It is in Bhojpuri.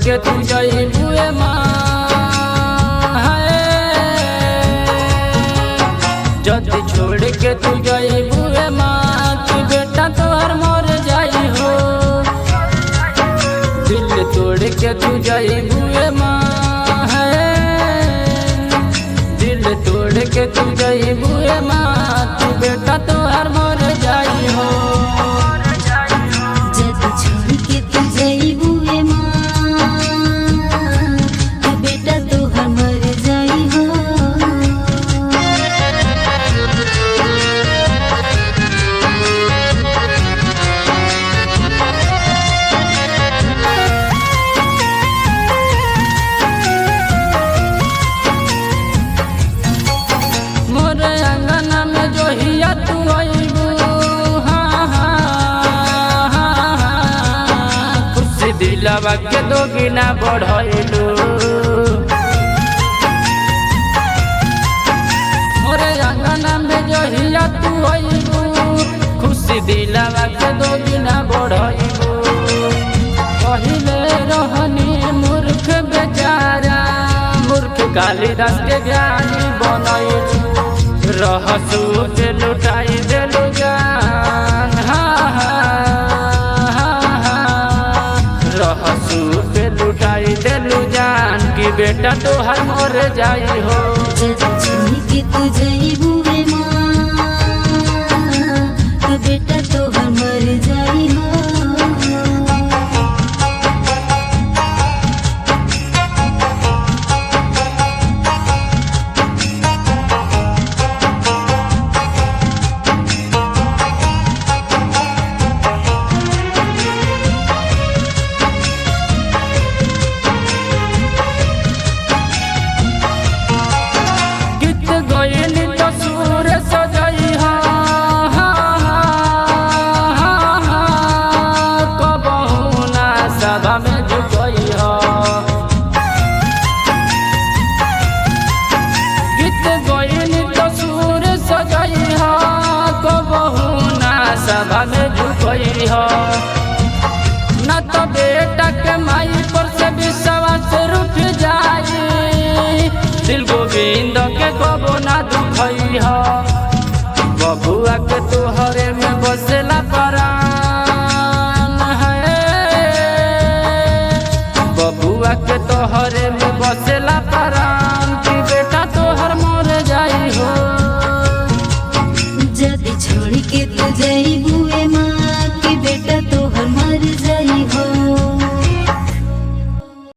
के तू जइबुए माँ, जदि छोड़ के तू जइबुए माँ कि बेटा तोहर मर जाई हो। दिल तोड़ के तू जइबुए माँ, दिल तोड़ के तू जइबुए माँ कि बेटा तोहर मर जाई हो। जदि छोड़ के तू जइबुए माँ कि बेटा तोहर मर जाई हो। मोरे अंगना में जो हिया तू अइबू, खुशी दिलवा के दोगुना बढ़ैलू। मोरे अंगना में जो हिया तू अइबू, खुशी दिलवा के दोगुना बढ़ैलू। पहिले रहनी मूर्ख बेचारा, मूर्ख कालिदास के ज्ञानी बनैलू। रहसू के लुटाई देलू जान, रहसू के लुटाई देलू जान कि बेटा तोहर मर जाई हो। जदि छोड़ के तू जइबुए माँ कि बेटा तोहर मर जाई हो। गीत गइली तो सुर सजई हा, कबहू ना सभा में झुकई हा। गीत गइली तो सुर सजई हा, कबहू ना सभा में झुकई हा। ना तो बेटा के माई पर से विश्वास रुठ जाई, दिल गोविंद के कबो ना दुखई हो। बबुआ के तोहरे में बसेला परान है, बबुआ के तोहरे में बसेला परान कि बेटा तोहर मर जाई हो। जदि छोड़ के तू जइबुए